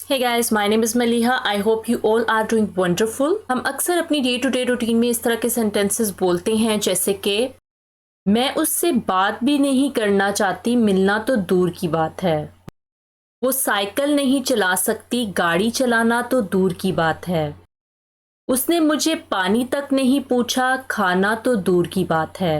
Hey guys, my name is Maliha. I hope you all are doing wonderful. हम अक्सर अपनी day to day routine में इस तरह के सेंटेंसेस बोलते हैं जैसे कि मैं उससे बात भी नहीं करना चाहती, मिलना तो दूर की बात है। वो साइकिल नहीं चला सकती, गाड़ी चलाना तो दूर की बात है। उसने मुझे पानी तक नहीं पूछा, खाना तो दूर की बात है।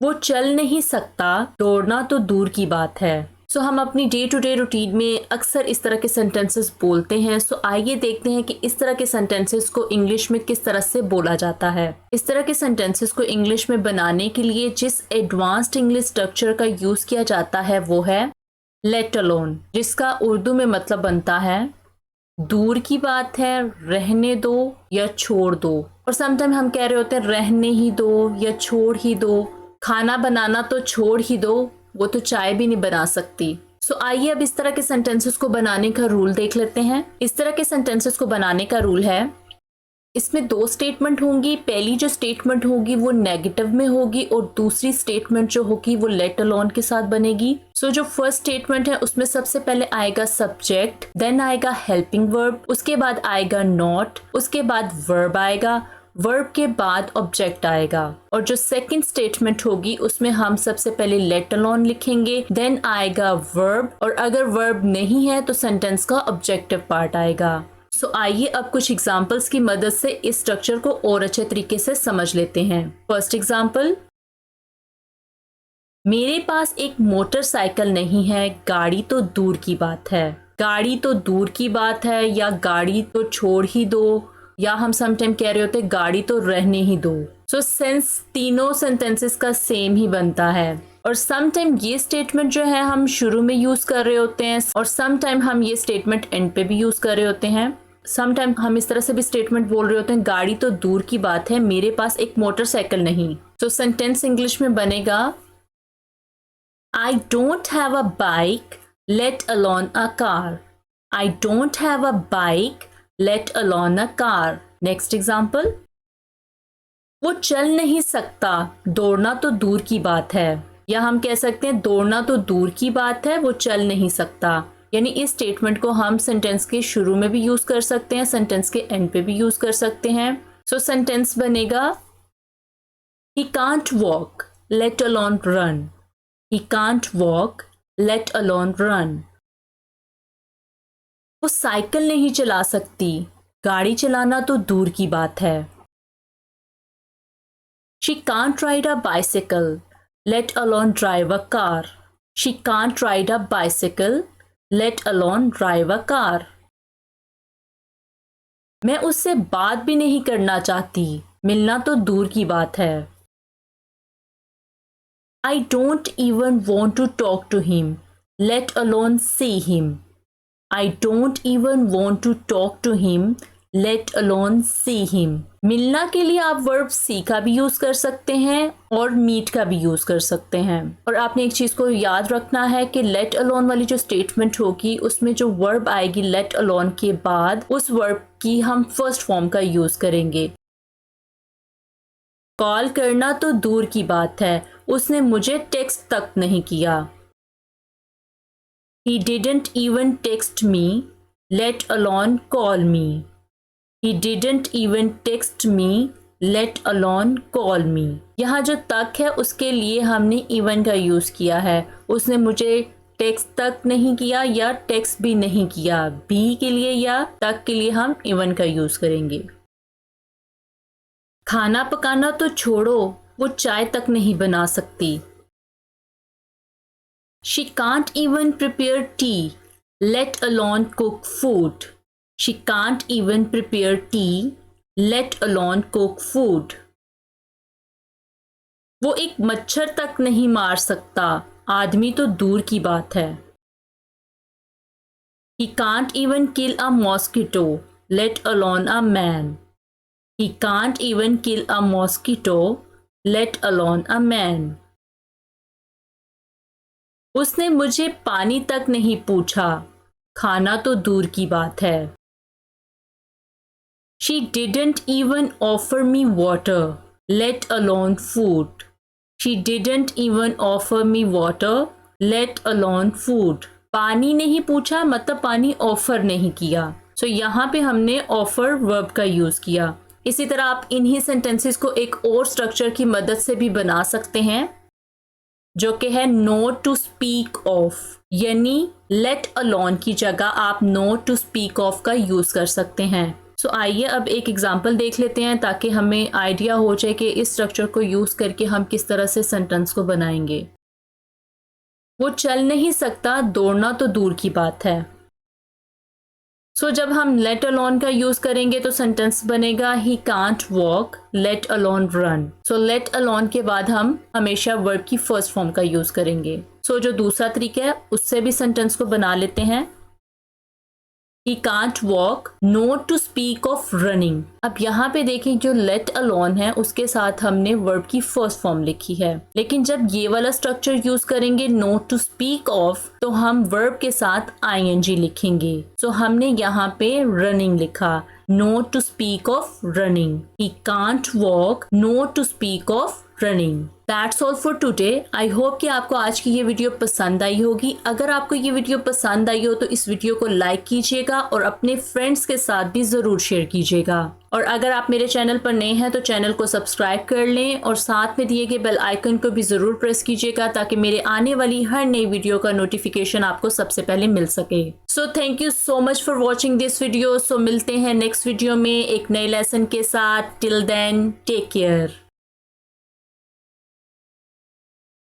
वो चल नहीं सकता, दौड़ना तो दूर की बात है। हम अपनी डे टू डे रूटीन में अक्सर इस तरह के सेंटेंसेस बोलते हैं। आइए देखते हैं कि इस तरह के सेंटेंसेस को इंग्लिश में किस तरह से बोला जाता है। इस तरह के सेंटेंसेस को इंग्लिश में बनाने के लिए जिस एडवांस्ड इंग्लिश स्ट्रक्चर का यूज किया जाता है वो है लेट अलोन, जिसका उर्दू में मतलब बनता है दूर की बात है, रहने दो या छोड़ दो। और समटाइम हम कह रहे होते हैं रहने ही दो या छोड़ ही दो। खाना बनाना तो छोड़ ही दो, वो तो चाय भी नहीं बना सकती। आइए अब इस तरह के सेंटेंसेस को बनाने का रूल देख लेते हैं। इस तरह के सेंटेंसेस को बनाने का रूल है, इसमें दो स्टेटमेंट होंगी। पहली जो स्टेटमेंट होगी वो नेगेटिव में होगी और दूसरी स्टेटमेंट जो होगी वो लेट अलोन के साथ बनेगी। जो फर्स्ट स्टेटमेंट है उसमें सबसे पहले आएगा सब्जेक्ट, देन आएगा हेल्पिंग वर्ब, उसके बाद आएगा नॉट, उसके बाद वर्ब आएगा, वर्ब के बाद ऑब्जेक्ट आएगा। और जो सेकंड स्टेटमेंट होगी उसमें हम सबसे पहले लेट अलोन लिखेंगे, देन आएगा वर्ब, और अगर वर्ब नहीं है तो सेंटेंस का ऑब्जेक्टिव पार्ट आएगा। आइए अब कुछ एग्जांपल्स की मदद से इस स्ट्रक्चर को और अच्छे तरीके से समझ लेते हैं। फर्स्ट एग्जांपल, मेरे पास एक मोटरसाइकिल नहीं है, गाड़ी तो दूर की बात है। गाड़ी तो दूर की बात है या गाड़ी तो छोड़ ही दो, या हम समटाइम कह रहे होते हैं गाड़ी तो रहने ही दो। सेंस तीनों सेंटेंसेस का सेम ही बनता है। और समटाइम ये स्टेटमेंट जो है हम शुरू में यूज कर रहे होते हैं और समटाइम हम ये स्टेटमेंट एंड पे भी यूज कर रहे होते हैं। समटाइम हम इस तरह से भी स्टेटमेंट बोल रहे होते हैं गाड़ी तो दूर की बात है, मेरे पास एक मोटरसाइकिल नहीं। सेंटेंस इंग्लिश में बनेगा I don't have a bike, let alone a car. I don't have a bike, let alone a car. Next example, वो चल नहीं सकता, दौड़ना तो दूर की बात है। या हम कह सकते हैं दौड़ना तो दूर की बात है, वो चल नहीं सकता। यानी इस स्टेटमेंट को हम सेंटेंस के शुरू में भी यूज कर सकते हैं, सेंटेंस के एंड पे भी यूज कर सकते हैं। सेंटेंस बनेगा he can't walk, let alone run. He can't walk, let alone run. वो साइकिल नहीं चला सकती, गाड़ी चलाना तो दूर की बात है। She can't ride a bicycle, let alone drive a car. She can't ride a bicycle, let alone drive a car. मैं उससे बात भी नहीं करना चाहती, मिलना तो दूर की बात है। I don't even want to talk to him, let alone see him. I don't even want to talk to him, let alone see him. मिलना के लिए आप वर्ब सी का भी यूज कर सकते हैं और मीट का भी यूज कर सकते हैं। और आपने एक चीज को याद रखना है कि लेट अलोन वाली जो स्टेटमेंट होगी उसमें जो वर्ब आएगी लेट अलोन के बाद उस वर्ब की हम फर्स्ट फॉर्म का यूज करेंगे। कॉल करना तो दूर की बात है, उसने मुझे टेक्स्ट तक नहीं किया। He didn't even text me, let alone call me. He didn't even text me, let alone call me. यहाँ जो तक है उसके लिए हमने even का यूज़ किया है। उसने मुझे टेक्स्ट तक नहीं किया या टेक्स्ट भी नहीं किया। बी के लिए या तक के लिए हम even का यूज़ करेंगे। खाना पकाना तो छोड़ो, वो चाय तक नहीं बना सकती। She can't even prepare tea, let alone cook food. She can't even prepare tea, let alone cook food. वो एक मच्छर तक नहीं मार सकता, आदमी तो दूर की बात है। He can't even kill a mosquito, let alone a man. He can't even kill a mosquito, let alone a man. उसने मुझे पानी तक नहीं पूछा, खाना तो दूर की बात है। She didn't even offer me water, let alone food. She didn't even offer me water, let alone food. पानी नहीं पूछा मतलब पानी ऑफर नहीं किया। सो यहाँ पे हमने ऑफर वर्ब का यूज किया। इसी तरह आप इन्हीं सेंटेंसेस को एक और स्ट्रक्चर की मदद से भी बना सकते हैं, जो कि है नोट टू स्पीक ऑफ, यानी लेट अलोन की जगह आप नोट टू स्पीक ऑफ का यूज कर सकते हैं। सो आइए अब एक एग्जांपल देख लेते हैं ताकि हमें आइडिया हो जाए कि इस स्ट्रक्चर को यूज करके हम किस तरह से सेंटेंस को बनाएंगे। वो चल नहीं सकता, दौड़ना तो दूर की बात है। सो जब हम लेट अलोन का यूज करेंगे तो सेंटेंस बनेगा he can't walk let alone run. So let alone के बाद हम हमेशा वर्ब की फर्स्ट फॉर्म का यूज करेंगे। सो जो दूसरा तरीका है उससे भी सेंटेंस को बना लेते हैं। He can't walk, not to speak of running। अब यहाँ पे देखें जो let alone है उसके साथ हमने verb की फर्स्ट फॉर्म लिखी है, लेकिन जब ये वाला स्ट्रक्चर यूज करेंगे not to speak of तो हम verb के साथ ing लिखेंगे। सो हमने यहाँ पे running लिखा, not to speak of running। He can't walk, not to speak of running। That's all for today। I hope कि आपको आज की ये वीडियो पसंद आई होगी। अगर आपको ये वीडियो पसंद आई हो तो इस वीडियो को लाइक कीजिएगा और अपने फ्रेंड्स के साथ भी ज़रूर शेयर कीजिएगा। और अगर आप मेरे चैनल पर नए हैं तो चैनल को सब्सक्राइब कर लें और साथ में दिए गए बेल आइकन को भी ज़रूर प्रेस कीजिएगा ताकि मेरे आने वाली हर नई वीडियो का नोटिफिकेशन आपको सबसे पहले मिल सके। So thank you so much for watching this video. So मिलते हैं नेक्स्ट वीडियो में एक नए लेसन के साथ। Till then take care.